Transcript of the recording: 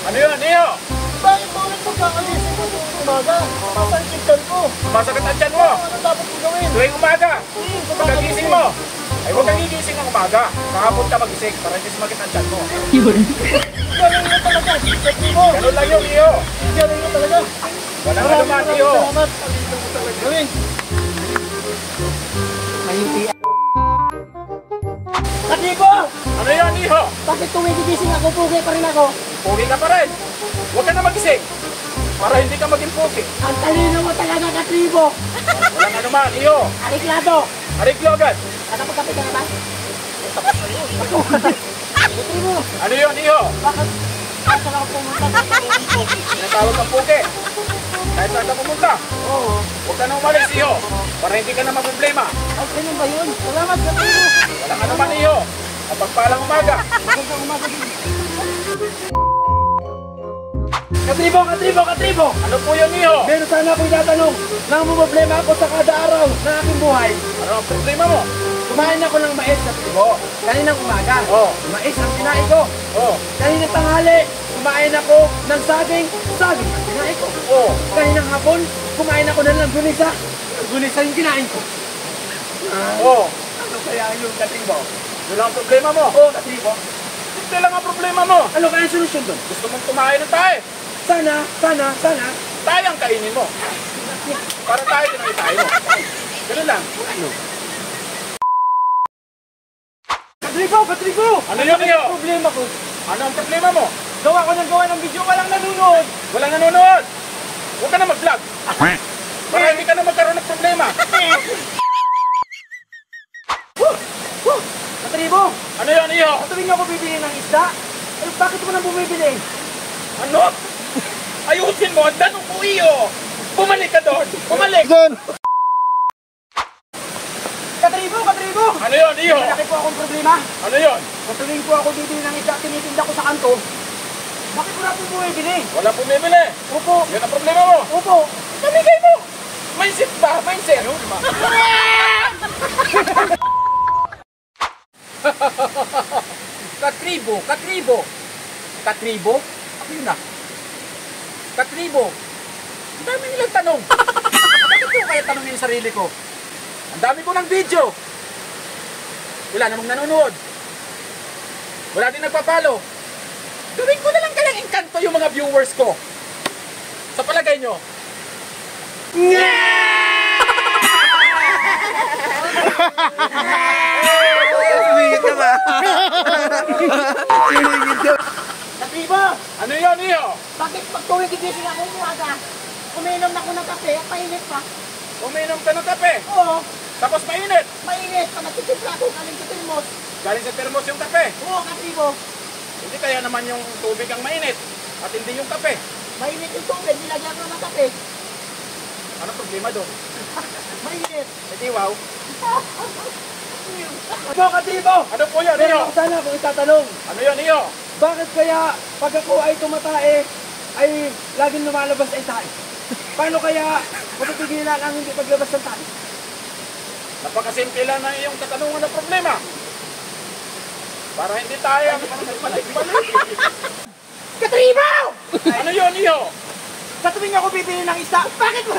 Ano yun, Iyo? Bakit mo ulit pagkakalising ko tuwing umaga? Masakit yung ko. Masakit ang tiyan mo. Ano dapat ko gawin? Tuwing umaga. Pagkagising mo. Ay, huwag kang gigising ng umaga. Kahapon ka magising para hindi sumakit ang tiyan mo. Yun. Galing mo talaga. Sakit mo. Ganun lang yun, Iyo. Galing mo talaga. Walang anuman, Iyo. Salamat. Galing mo talaga gawin. Mayuti. Katibo! Ano yun, Iyo? Bakit tuwing gigising ako, pugi pa rin ako? Pugi ka pa rin. Huwag ka na magising. Para hindi ka maging pugi. Ang talino mo talaga, Katibo! Walang anuman, Iyo. Ariklado! Ariglo agad. Ano pagkapit ka na ba? Katibo! Ano yun, Iyo? Bakit? Saan ako pumunta sa Katibo? Tinatawag kang pugi. Kahit saan ka pumunta. Oo. Huwag ka na umalis, Iyo. Para hindi ka na maproblema. Ay, ganun ba yun? Salamat, Katibo! Walang anuman, Iyo. Kapagpalang umaga. Magandang umaga din. Katibo! Katibo! Katibo! Ano po yun, Iyo? Meron sana akong itatanong na problema ako sa kada araw ng aking buhay. Ano ang problema mo? Kumain ako ng mais, Katibo. Kaninang umaga, Oo. mais ang kinain ko. Oo. Kaninang tanghali, kumain ako ng saging ang kinain ko. Oo. Kaninang hapon, kumain ako ng langgunisa yung kinain ko. Oo. Ano kaya yung Katibo? Yun lang ang problema mo. Oo, Katibo. Hindi lang ang problema mo. Ano kaya ang solusyon doon? Gusto mong kumain ng tayo. Sana. Tayo ang kainin mo. Para tayo din ang itayin mo. Ganun lang. Ano? Katibo! Ano yun, Iyo? Problema ko. Ano ang problema mo? Gawa ng video, walang nanonood. Walang nanonood. Huwag ka na mag-vlog. Para hindi ka na magkaroon ng problema. Katibo! Ano yun, Iyo? Tuwing ako bibili ng isda, eh, bakit mo nang bumibili? Ano? Ayusin mo. Ang tanong mo, Iyo. Bumalik ka doon. Bumalik. Katribo! Ano yun, Iyo? Malaki po akong problema. Ano yun? Tuwing po ako bibili ng isda, tinitinda ko sa kanto. Bakit mo na po bumibili? Wala bumibili. Opo. Yun ang problema mo. Opo. Namigay mo. Mindset ba? Mindset. Katribo. Ako yun na. Katribo. Ang dami nilang tanong. Bakit ko kaya tanongin yung sarili ko? Ang dami ko ng video. Wala namang nanonood. Wala din nagpapalo. Gawin ko na lang kayang engkanto yung mga viewers ko. Sa palagay nyo. Sumingit ka ba? Katribo! Ano yun, Iyo? Bakit pag tuwing gigising ako umaga, uminom na ako ng kape, painit pa? Uminom ka ng kape. Oo. Tapos mainit. Mainit pa, nagtitimpla ako galing sa termos. Galing sa termos yung kape. Oo, Katibo. Hindi kaya naman yung tubig ang mainit. At hindi yung kape. Mainit yung tubig, nilagyan ko ng kape. Ano problema doon? Mainit. Hindi, wow. Katibo! Ano po yun, Pero Iyo? ako sana kung itatanong, Ano yun, Iyo? bakit kaya pag ako ay tumatae, ay laging lumalabas ay tae? Paano kaya mapipigilan ang hindi paglabas ng tae? Napakasimple lang na iyong katanungan ng problema. Para hindi tayo ang balik-balik. Katribo! Ano yun, Iyo? Sa tuwing ako bibili ng isda, bakit mo?